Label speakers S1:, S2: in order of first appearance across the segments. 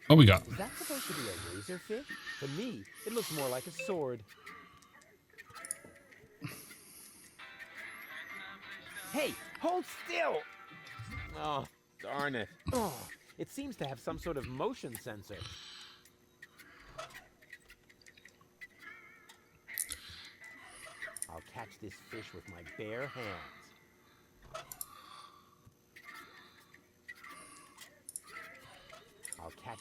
S1: What we got?
S2: Is that supposed to be a razorfish? To me, it looks more like a sword. Hey, hold still! Oh, darn it. Oh, it seems to have some sort of motion sensor. I'll catch this fish with my bare hands. I'll catch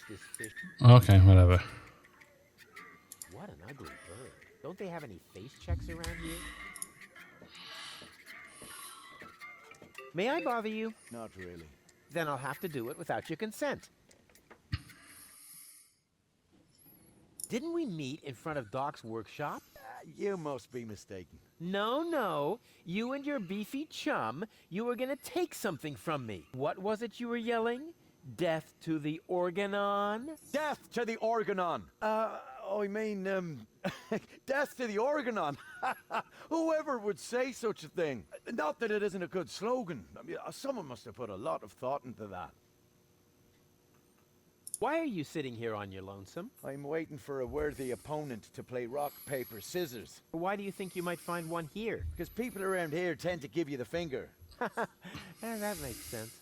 S2: this fish.
S1: Okay, whatever.
S2: What an ugly bird. Don't they have any face checks around here? May I bother you?
S3: Not really.
S2: Then I'll have to do it without your consent. Didn't we meet in front of Doc's workshop?
S3: You must be mistaken.
S2: No. You and your beefy chum, you were gonna take something from me. What was it you were yelling? Death to the Organon?
S3: Death to the Organon! Death to the Organon! Whoever would say such a thing? Not that it isn't a good slogan. I mean, someone must have put a lot of thought into that.
S2: Why are you sitting here on your lonesome?
S3: I'm waiting for a worthy opponent to play rock, paper, scissors.
S2: Why do you think you might find one here?
S3: Because people around here tend to give you the finger.
S2: That makes sense.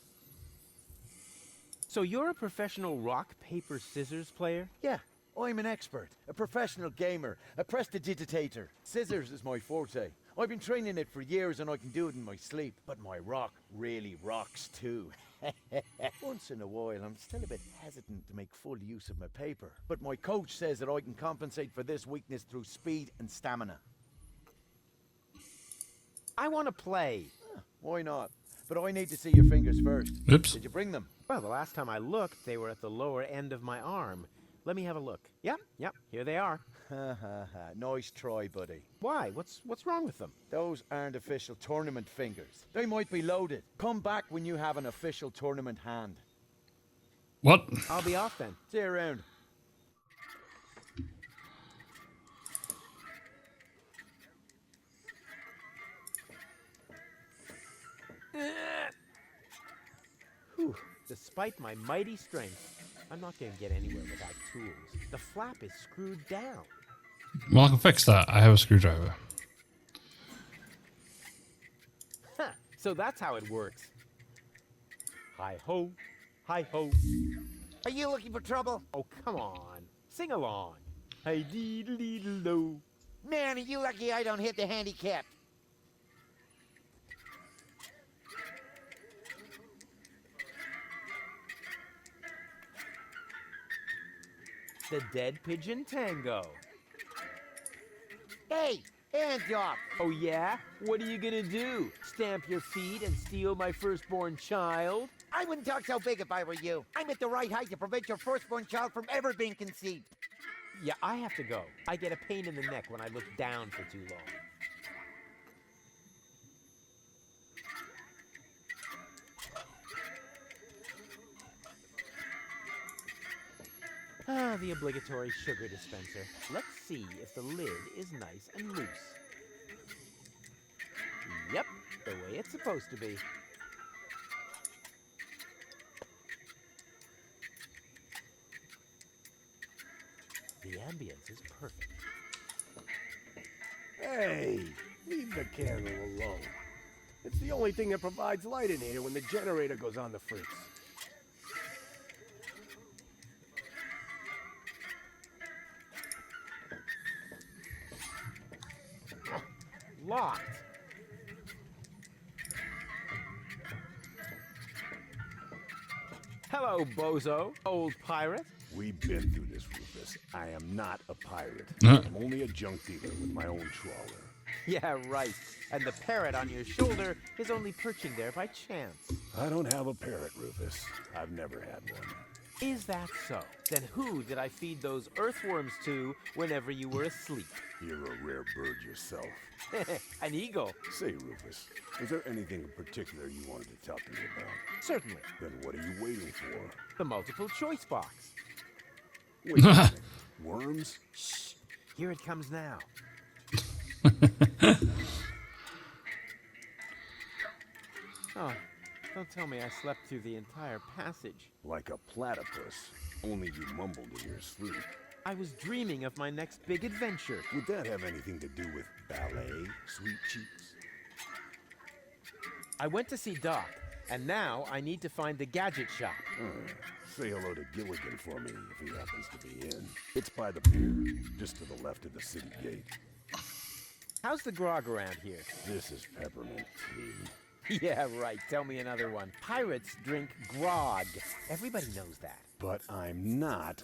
S2: So you're a professional rock, paper, scissors player?
S3: Yeah, I'm an expert, a professional gamer, a prestidigitator. Scissors is my forte. I've been training it for years and I can do it in my sleep. But my rock really rocks too. Once in a while, I'm still a bit hesitant to make full use of my paper. But my coach says that I can compensate for this weakness through speed and stamina.
S2: I want to play.
S3: Why not? But I need to see your fingers first.
S1: Oops.
S3: Did you bring them?
S2: Well, the last time I looked, they were at the lower end of my arm. Let me have a look. Yep, here they are.
S3: Nice try, buddy.
S2: Why? What's wrong with them?
S3: Those aren't official tournament fingers. They might be loaded. Come back when you have an official tournament hand.
S1: What?
S2: I'll be off then.
S3: See you around.
S2: Whew. Despite my mighty strength, I'm not going to get anywhere without tools. The flap is screwed down.
S1: Well, I can fix that. I have a screwdriver.
S2: Huh. So that's how it works. Hi-ho, hi-ho.
S4: Are you looking for trouble?
S2: Oh, come on. Sing along. Hi-dee-dee-dee-do.
S4: Man, are you lucky I don't hit the handicap.
S2: The Dead Pigeon Tango.
S4: Hey, hands off.
S2: Oh, yeah? What are you gonna do? Stamp your feet and steal my firstborn child?
S4: I wouldn't talk so big if I were you. I'm at the right height to prevent your firstborn child from ever being conceived.
S2: Yeah, I have to go. I get a pain in the neck when I look down for too long. Ah, the obligatory sugar dispenser. Let's see if the lid is nice and loose. Yep, the way it's supposed to be. The ambience is perfect.
S5: Hey, leave the candle alone. It's the only thing that provides light in here when the generator goes on the fritz.
S2: Locked. Hello, Bozo, old pirate.
S5: We've been through this, Rufus. I am not a pirate.
S1: Huh?
S5: I'm only a junk dealer with my own trawler.
S2: Yeah, right. And the parrot on your shoulder is only perching there by chance.
S5: I don't have a parrot, Rufus. I've never had one.
S2: Is that so? Then who did I feed those earthworms to whenever you were asleep?
S5: You're a rare bird yourself.
S2: An eagle.
S5: Say, Rufus, is there anything in particular you wanted to talk to me about?
S2: Certainly.
S5: Then what are you waiting for?
S2: The multiple choice box.
S5: Wait a minute. Worms?
S2: Shh. Here it comes now. Oh, Don't tell me I slept through the entire passage.
S5: Like a platypus, only you mumbled in your sleep.
S2: I was dreaming of my next big adventure.
S5: Would that have anything to do with ballet, sweet cheeks?
S2: I went to see Doc, and now I need to find the gadget shop.
S5: Say hello to Gilligan for me if he happens to be in. It's by the pier, just to the left of the city gate.
S2: How's the grog around here?
S5: This is peppermint tea.
S2: Yeah, right. Tell me another one. Pirates drink grog. Everybody knows that.
S5: But I'm not.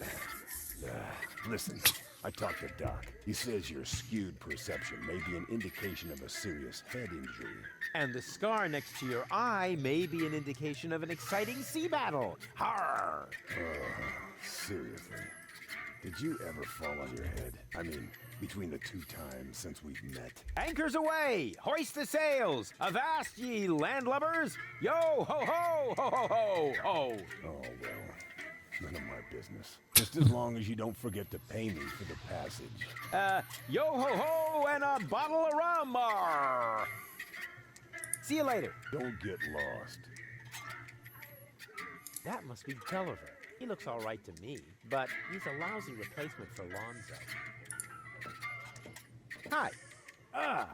S5: Listen, I talked to Doc. He says your skewed perception may be an indication of a serious head injury.
S2: And the scar next to your eye may be an indication of an exciting sea battle. Har!
S5: Seriously. Did you ever fall on your head? I mean, between the 2 times since we've met.
S2: Anchors away! Hoist the sails! Avast ye landlubbers! Yo ho ho ho ho ho ho!
S5: Oh, well, none of my business. Just as long as you don't forget to pay me for the passage.
S2: Yo ho ho and a bottle of rum! Arr. See you later.
S5: Don't get lost.
S2: That must be Gulliver. He looks all right to me, but he's a lousy replacement for Lonzo. Hi.
S5: Ah,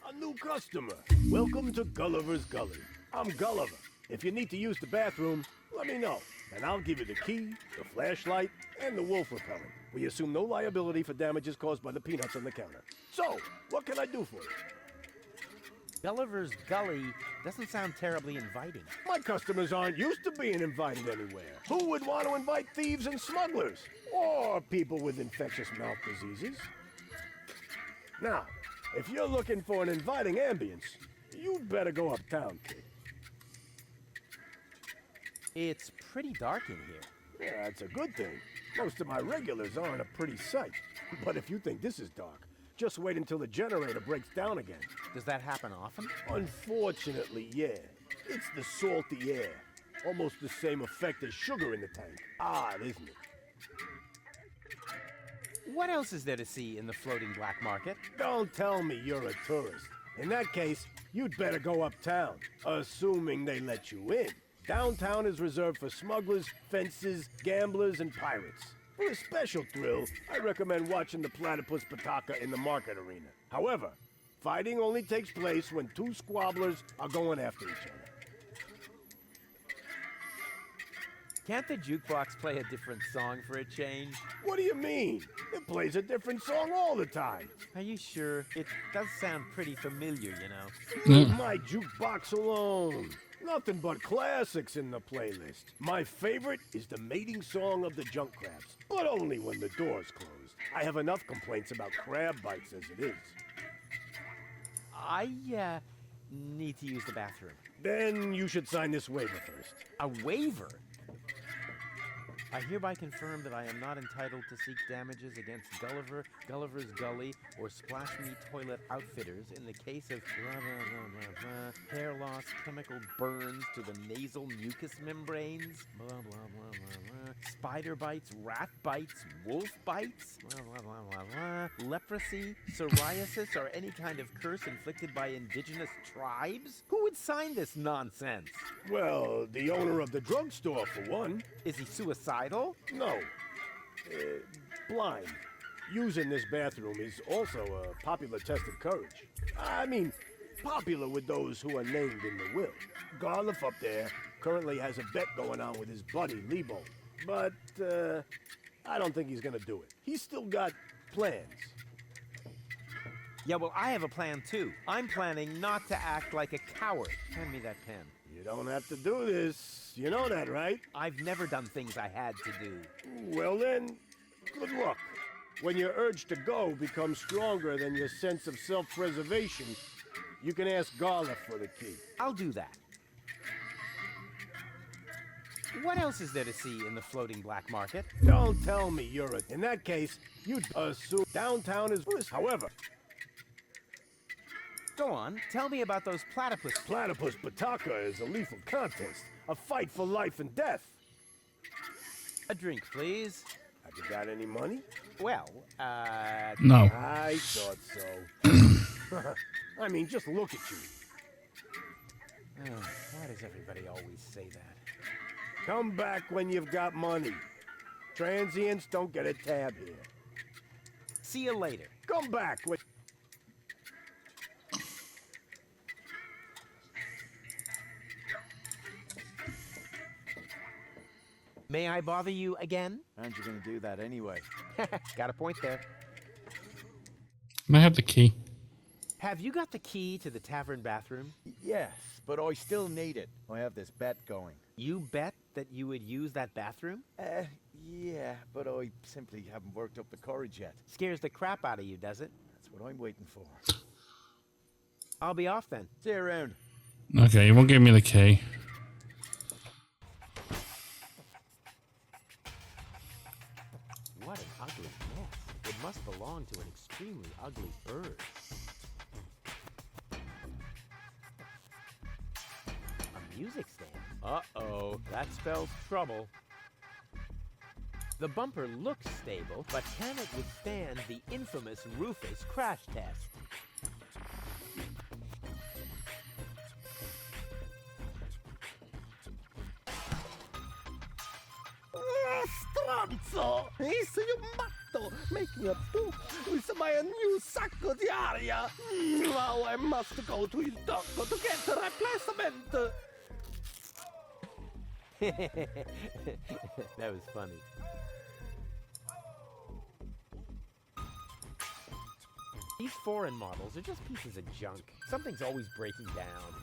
S5: a new customer. Welcome to Gulliver's Gully. I'm Gulliver. If you need to use the bathroom, let me know, and I'll give you the key, the flashlight, and the wolf repellent. We assume no liability for damages caused by the peanuts on the counter. So, what can I do for you?
S2: Gulliver's Gully doesn't sound terribly inviting.
S5: My customers aren't used to being invited anywhere. Who would want to invite thieves and smugglers? Or people with infectious mouth diseases? Now, if you're looking for an inviting ambience, you'd better go uptown, kid.
S2: It's pretty dark in here.
S5: Yeah, that's a good thing. Most of my regulars aren't a pretty sight. But if you think this is dark, just wait until the generator breaks down again.
S2: Does that happen often?
S5: Unfortunately, yeah. It's the salty air. Almost the same effect as sugar in the tank. Odd, isn't it?
S2: What else is there to see in the floating black market?
S5: Don't tell me you're a tourist. In that case, you'd better go uptown, assuming they let you in. Downtown is reserved for smugglers, fences, gamblers, and pirates. For a special thrill, I recommend watching the platypus pataka in the market arena. However, fighting only takes place when 2 squabblers are going after each other.
S2: Can't the jukebox play a different song for a change?
S5: What do you mean? It plays a different song all the time.
S2: Are you sure? It does sound pretty familiar, you know.
S5: Leave my jukebox alone. Nothing but classics in the playlist. My favorite is the mating song of the junk crabs, but only when the door's closed. I have enough complaints about crab bites as it is.
S2: I need to use the bathroom.
S5: Then you should sign this waiver first.
S2: A waiver? I hereby confirm that I am not entitled to seek damages against Gulliver, Gulliver's Gully, or Splash Me Toilet Outfitters in the case of hair loss, chemical burns to the nasal mucous membranes, spider bites, rat bites, wolf bites, leprosy, psoriasis, or any kind of curse inflicted by indigenous tribes? Who would sign this nonsense?
S5: Well, the owner of the drugstore, for one.
S2: Is he suicidal?
S5: No. Blind. Using this bathroom is also a popular test of courage. I mean, popular with those who are named in the will. Garliff up there currently has a bet going on with his buddy, Lebo. But, I don't think he's gonna do it. He's still got plans.
S2: Yeah, well, I have a plan, too. I'm planning not to act like a coward. Hand me that pen.
S5: You don't have to do this. You know that, right?
S2: I've never done things I had to do.
S5: Well then, good luck. When your urge to go becomes stronger than your sense of self-preservation, you can ask Garliff for the key.
S2: I'll do that. What else is there to see in the floating black market?
S5: Don't tell me you're a... In that case, you'd assume downtown is... However...
S2: Go on, tell me about those platypus...
S5: Platypus Pataka is a lethal contest. A fight for life and death.
S2: A drink, please.
S5: Have you got any money?
S2: Well,
S1: No.
S5: I thought so. I mean, just look at you.
S2: Why does everybody always say that?
S5: Come back when you've got money. Transients don't get a tab here.
S2: See you later.
S5: Come back when...
S2: May I bother you again?
S3: Aren't you going to do that anyway?
S2: Got a point there.
S1: Can I have the key?
S2: Have you got the key to the tavern bathroom?
S3: Yes, but I still need it. I have this bet going.
S2: You bet that you would use that bathroom?
S3: Yeah, but I simply haven't worked up the courage yet.
S2: Scares the crap out of you, does it?
S3: That's what I'm waiting for.
S2: I'll be off then.
S3: See you around.
S1: Okay, you won't give me the key.
S2: What an ugly mess. It must belong to an extremely ugly bird. A music stand. Uh-oh, that spells trouble. The bumper looks stable, but can it withstand the infamous Rufus crash test?
S6: Stronzo! Sei un matto! Making a poop with my new sacco di aria! Now I must go to il doctor to get a replacement!
S2: That was funny. These foreign models are just pieces of junk. Something's always breaking down.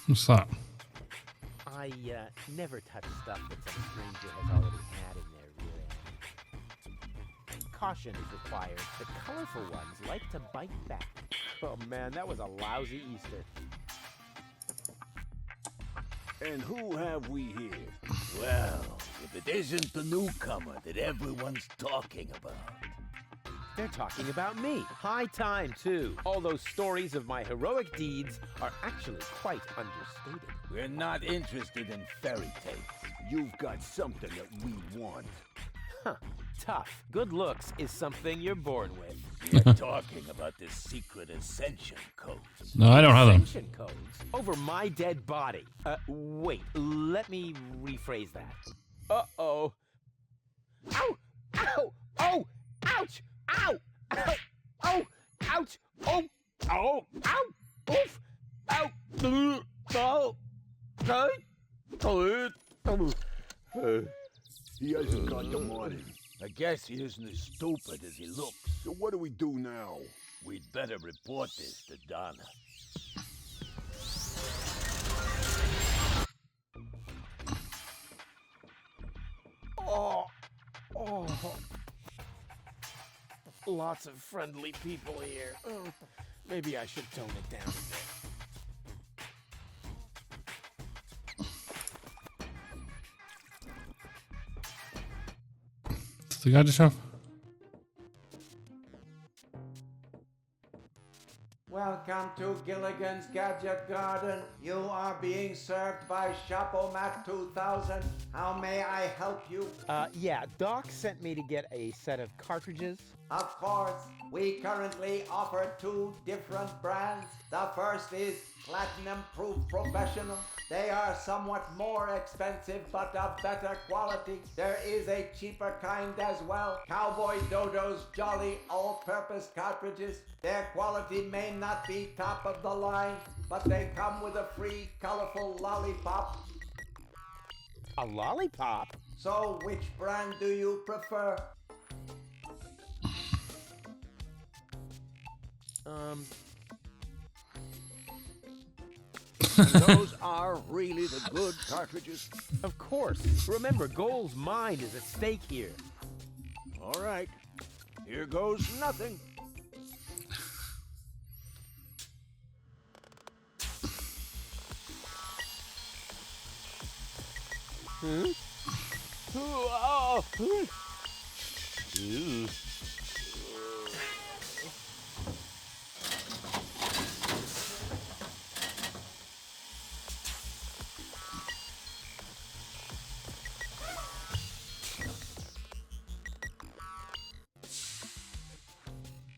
S1: What's that?
S2: I never touch stuff that some stranger has already had in their rear end. Caution is required. The colorful ones like to bite back. Oh man, that was a lousy Easter.
S6: And who have we here? Well, if it isn't the newcomer that everyone's talking about.
S2: They're talking about me. High time, too. All those stories of my heroic deeds are actually quite understated.
S6: We're not interested in fairy tales. You've got something that we want.
S2: Huh. Tough. Good looks is something you're born with.
S6: We're talking about this secret ascension codes.
S1: No, I don't have them.
S2: Ascension codes over my dead body. Wait. Let me rephrase that. Uh-oh. Ow! Ow! Oh! Ouch! Ow! Ow! Oh! Ouch! Oh! Ow! Ow! Oof! Ow!
S5: He hasn't got the money.
S6: I guess he isn't as stupid as he looks.
S5: So what do we do now?
S6: We'd better report this to Donna.
S2: Oh! Lots of friendly people here. Oh, maybe I should tone it down a bit.
S1: Does the guy just have?
S7: Welcome to Gilligan's Gadget Garden. You are being served by Shapomat 2000. How may I help you?
S2: Yeah, Doc sent me to get a set of cartridges.
S7: Of course, we currently offer 2 different brands. The first is Platinum Proof Professional. They are somewhat more expensive, but of better quality. There is a cheaper kind as well. Cowboy Dodo's Jolly All-Purpose Cartridges. Their quality may not be top of the line, but they come with a free, colorful lollipop.
S2: A lollipop?
S7: So, which brand do you prefer?
S6: Those are really the good cartridges.
S2: Of course. Remember, Goal's mind is at stake here.
S6: All right. Here goes nothing.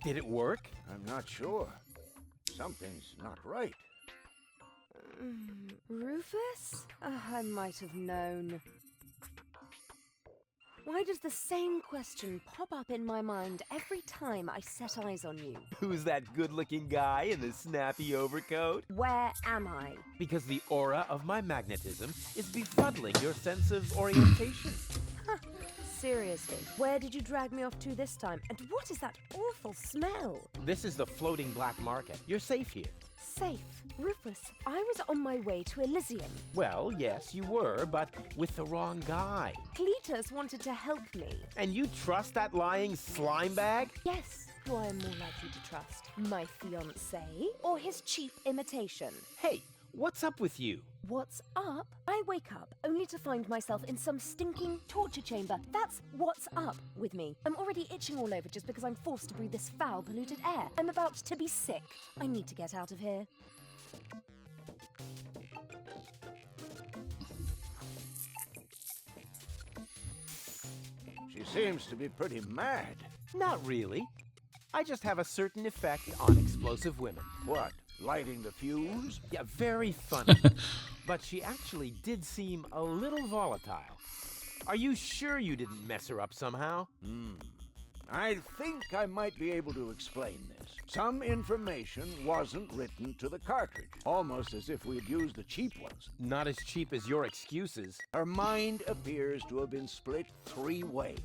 S2: Did it work?
S3: I'm not sure. Something's not right.
S8: Rufus? I might have known. Why does the same question pop up in my mind every time I set eyes on you?
S2: Who's that good-looking guy in the snappy overcoat?
S8: Where am I?
S2: Because the aura of my magnetism is befuddling your sense of orientation.
S8: Seriously, where did you drag me off to this time? And what is that awful smell?
S2: This is the floating black market. You're safe here.
S8: Safe. Rufus, I was on my way to Elysium.
S2: Well, yes, you were, but with the wrong guy.
S8: Cletus wanted to help me.
S2: And you trust that lying slime bag?
S8: Yes, who I am more likely to trust? My fiancé or his cheap imitation?
S2: Hey, what's up with you?
S8: What's up? I wake up only to find myself in some stinking torture chamber. That's what's up with me. I'm already itching all over just because I'm forced to breathe this foul, polluted air. I'm about to be sick. I need to get out of here.
S3: She seems to be pretty mad.
S2: Not really. I just have a certain effect on explosive women.
S3: What, lighting the fuse?
S2: Yeah, very funny. But she actually did seem a little volatile. Are you sure you didn't mess her up somehow?
S3: I think I might be able to explain this. Some information wasn't written to the cartridge, almost as if we'd used the cheap ones.
S2: Not as cheap as your excuses.
S3: Her mind appears to have been split 3 ways.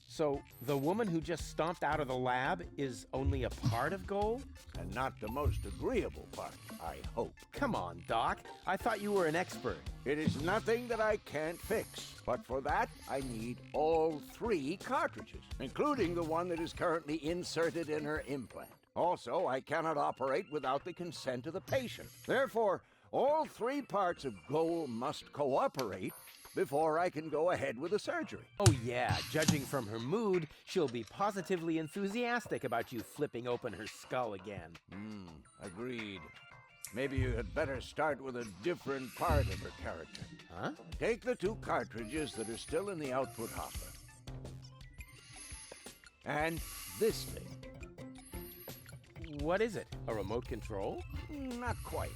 S2: So, the woman who just stomped out of the lab is only a part of Goal?
S3: And not the most agreeable part, I hope.
S2: Come on, Doc. I thought you were an expert.
S3: It is nothing that I can't fix, but for that, I need all 3 cartridges, including the one that is currently inserted in her implant. Also, I cannot operate without the consent of the patient. Therefore, all 3 parts of Goal must cooperate before I can go ahead with the surgery.
S2: Oh yeah, judging from her mood, she'll be positively enthusiastic about you flipping open her skull again.
S3: Agreed. Maybe you had better start with a different part of her character.
S2: Huh?
S3: Take the 2 cartridges that are still in the output hopper. And this thing.
S2: What is it? A remote control?
S3: Not quite.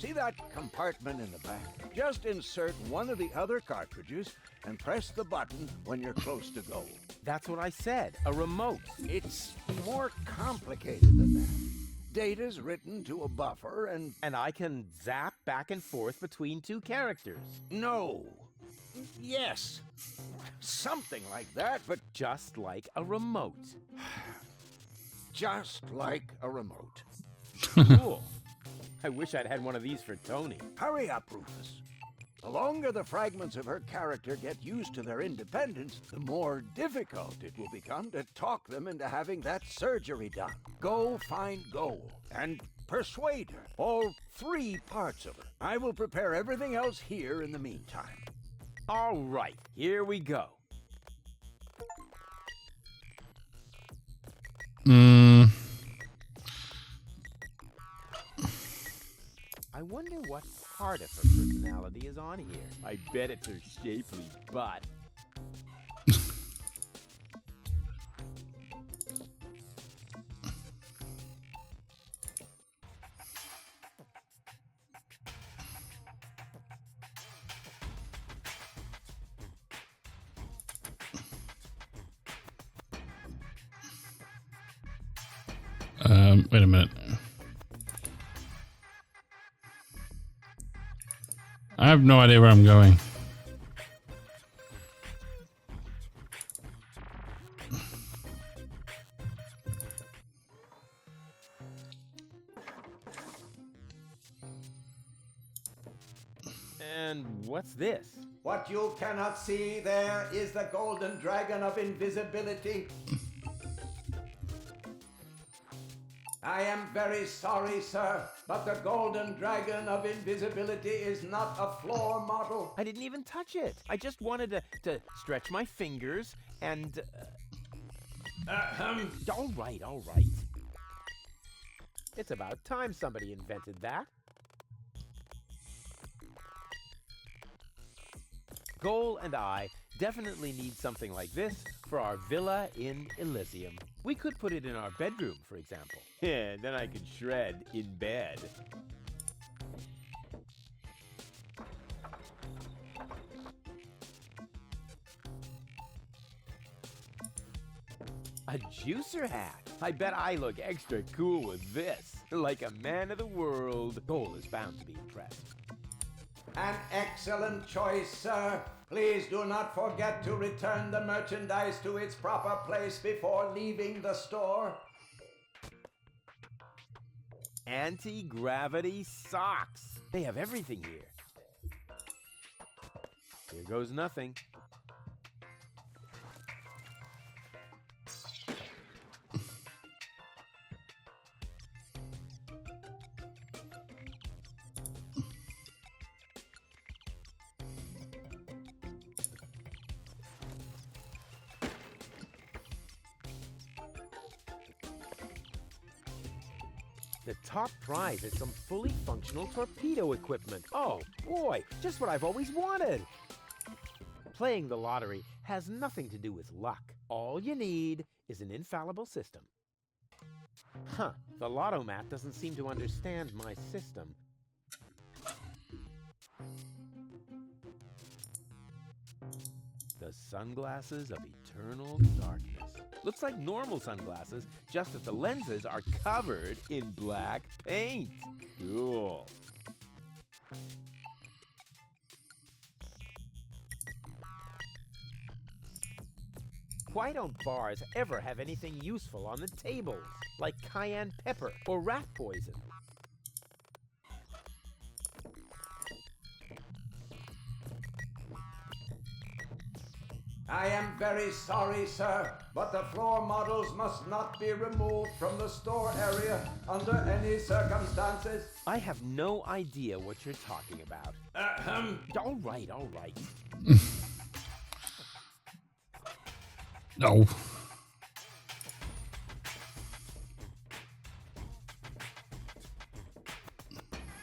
S3: See that compartment in the back? Just insert one of the other cartridges and press the button when you're close to Goal.
S2: That's what I said, a remote.
S3: It's more complicated than that. Data's written to a buffer and...
S2: And I can zap back and forth between 2 characters.
S3: No. Yes. Something like that, but
S2: Just like a remote.
S3: just like a remote.
S2: Cool. I wish I'd had one of these for Tony.
S3: Hurry up, Rufus. The longer the fragments of her character get used to their independence, the more difficult it will become to talk them into having that surgery done. Go find Goal and persuade her. All 3 parts of her. I will prepare everything else here in the meantime.
S2: All right, here we go. I wonder what part of her personality is on here. I bet it's her shapely butt.
S1: Wait a minute. I have no idea where I'm going.
S2: And what's this?
S7: What you cannot see there is the golden dragon of invisibility. I am very sorry, sir, but the golden dragon of invisibility is not a floor model.
S2: I didn't even touch it. I just wanted to stretch my fingers and... All right, all right. It's about time somebody invented that. Goal and I definitely need something like this for our villa in Elysium. We could put it in our bedroom, for example. Yeah, then I could shred in bed. A juicer hat. I bet I look extra cool with this. Like a man of the world. Goal is bound to be impressed.
S7: An excellent choice, sir. Please do not forget to return the merchandise to its proper place before leaving the store.
S2: Anti-gravity socks. They have everything here. Here goes nothing. The top prize is some fully functional torpedo equipment. Oh boy, just what I've always wanted. Playing the lottery has nothing to do with luck. All you need is an infallible system. Huh, the Lotto-Mat doesn't seem to understand my system. The sunglasses of eternal darkness. Looks like normal sunglasses, just that the lenses are covered in black paint. Cool. Why don't bars ever have anything useful on the tables, like cayenne pepper or rat poison?
S7: I am very sorry, sir, but the floor models must not be removed from the store area under any circumstances.
S2: I have no idea what you're talking about. All right, all right.
S1: No.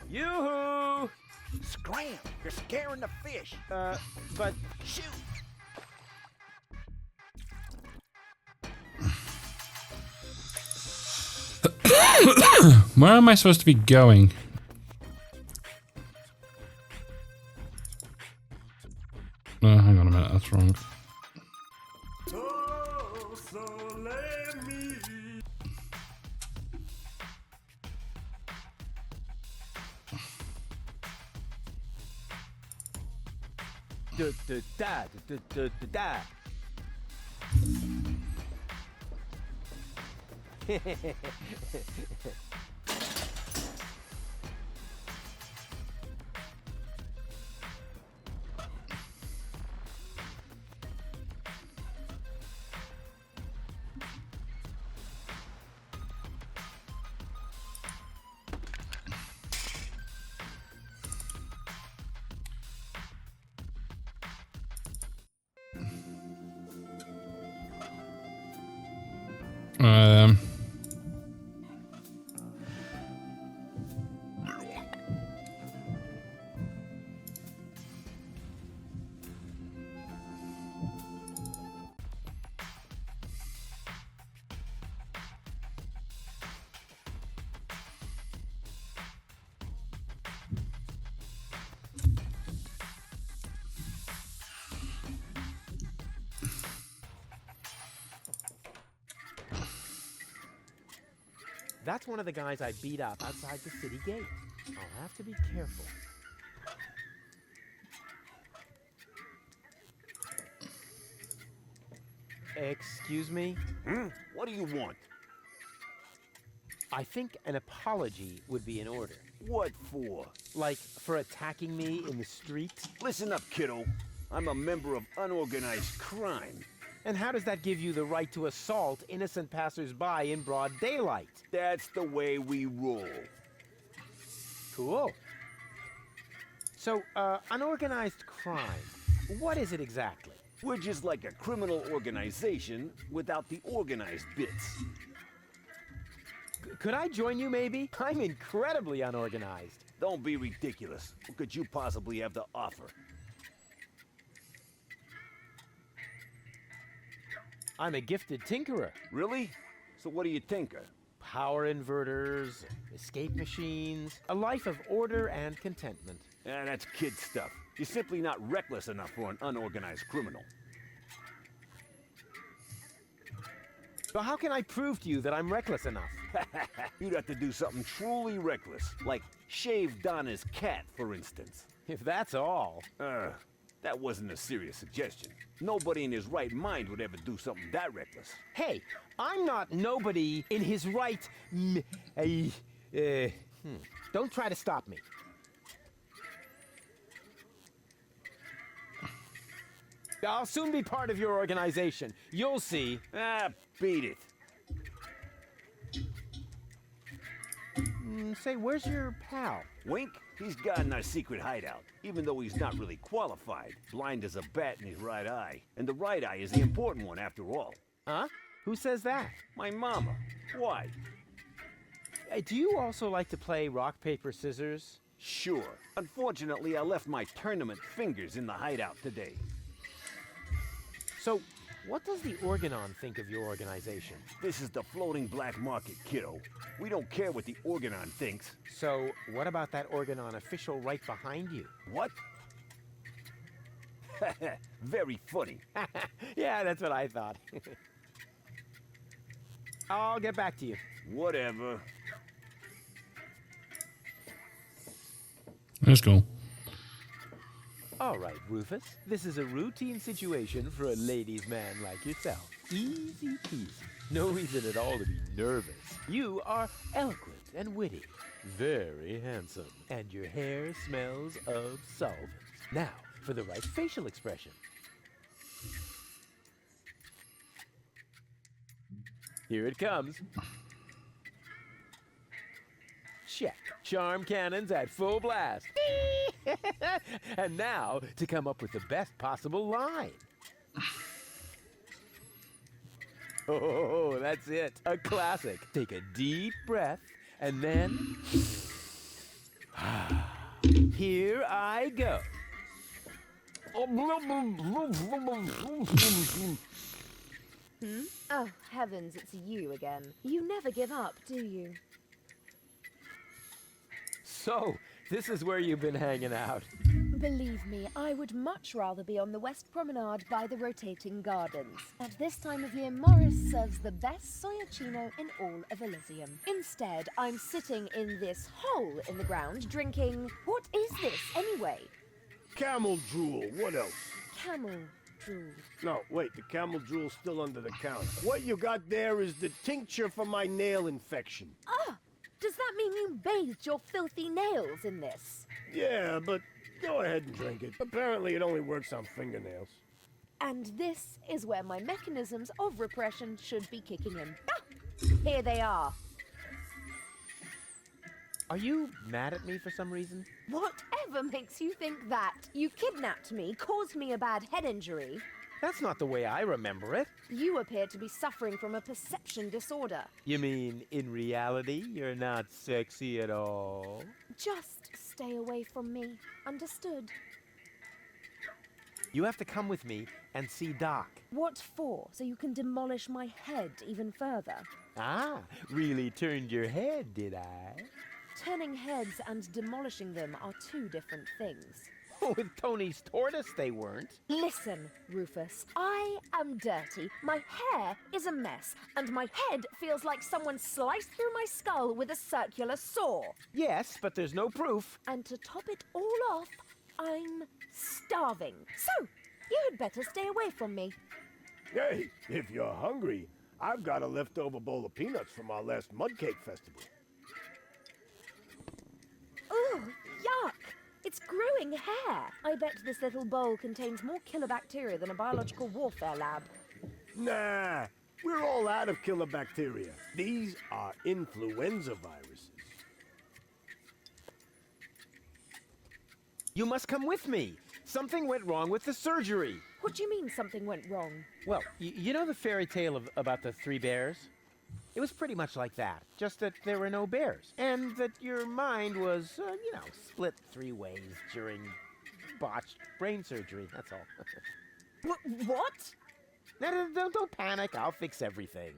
S2: Yoo-hoo!
S4: Scram! You're scaring the fish.
S2: But
S4: Shoot!
S1: Where am I supposed to be going? Oh, hang on a minute, that's wrong.
S2: Da. That's one of the guys I beat up outside the city gate. I'll have to be careful. Excuse me?
S5: What do you want?
S2: I think an apology would be in order.
S5: What for?
S2: Like, for attacking me in the street?
S5: Listen up, kiddo. I'm a member of unorganized crime.
S2: And how does that give you the right to assault innocent passersby in broad daylight?
S5: That's the way we roll.
S2: Cool. So, unorganized crime, what is it exactly?
S5: We're just like a criminal organization without the organized bits.
S2: Could I join you, maybe? I'm incredibly unorganized.
S5: Don't be ridiculous. What could you possibly have to offer?
S2: I'm a gifted tinkerer.
S5: Really? So what do you tinker?
S2: Power inverters, escape machines, a life of order and contentment.
S5: That's kid stuff. You're simply not reckless enough for an unorganized criminal.
S2: So how can I prove to you that I'm reckless enough?
S5: You'd have to do something truly reckless, like shave Donna's cat, for instance.
S2: If that's all.
S5: That wasn't a serious suggestion. Nobody in his right mind would ever do something that reckless.
S2: Hey, I'm not nobody in his right. Don't try to stop me. I'll soon be part of your organization. You'll see.
S5: Beat it.
S2: Say, where's your pal?
S5: Wink? He's got in our secret hideout, even though he's not really qualified. Blind as a bat in his right eye. And the right eye is the important one after all.
S2: Huh? Who says that?
S5: My mama. Why?
S2: Do you also like to play rock, paper, scissors?
S5: Sure. Unfortunately, I left my tournament fingers in the hideout today.
S2: So, what does the Organon think of your organization?
S5: This is the floating black market, kiddo. We don't care what the Organon thinks.
S2: So, what about that Organon official right behind you?
S5: What? Very funny.
S2: Yeah, that's what I thought. I'll get back to you.
S5: Whatever.
S1: That's cool.
S2: All right, Rufus. This is a routine situation for a ladies' man like yourself. Easy peasy. No reason at all to be nervous. You are eloquent and witty. Very handsome. And your hair smells of solvents. Now, for the right facial expression. Here it comes. Check. Charm cannons at full blast. And now, to come up with the best possible line. Oh, that's it. A classic. Take a deep breath, and then... Here I go.
S8: Oh, heavens, it's you again. You never give up, do you?
S2: So, this is where you've been hanging out.
S8: Believe me, I would much rather be on the West Promenade by the rotating gardens. At this time of year, Morris serves the best soyacino in all of Elysium. Instead, I'm sitting in this hole in the ground drinking... What is this, anyway?
S5: Camel drool. What else?
S8: Camel drool.
S5: No, wait. The camel drool's still under the counter. What you got there is the tincture for my nail infection.
S8: Ah! Does that mean you bathed your filthy nails in this?
S5: Yeah, but go ahead and drink it. Apparently it only works on fingernails.
S8: And this is where my mechanisms of repression should be kicking in. Ah! Here they are.
S2: Are you mad at me for some reason?
S8: Whatever makes you think that? You kidnapped me, caused me a bad head injury.
S2: That's not the way I remember it.
S8: You appear to be suffering from a perception disorder.
S2: You mean, in reality, you're not sexy at all?
S8: Just stay away from me. Understood?
S2: You have to come with me and see Doc.
S8: What for? So you can demolish my head even further?
S2: Ah, really turned your head, did I?
S8: Turning heads and demolishing them are two different things.
S2: With Tony's tortoise, they weren't.
S8: Listen, Rufus, I am dirty, my hair is a mess, and my head feels like someone sliced through my skull with a circular saw.
S2: Yes, but there's no proof.
S8: And to top it all off, I'm starving. So, you had better stay away from me.
S5: Hey, if you're hungry, I've got a leftover bowl of peanuts from our last mud cake festival.
S8: Ooh, yuck! It's growing hair. I bet this little bowl contains more killer bacteria than a biological warfare lab.
S5: Nah, we're all out of killer bacteria. These are influenza viruses.
S2: You must come with me. Something went wrong with the surgery.
S8: What do you mean something went wrong?
S2: Well, you know the fairy tale about the three bears? It was pretty much like that, just that there were no bears. And that your mind was, split three ways during botched brain surgery, that's all.
S8: What?
S2: No, don't panic. I'll fix everything.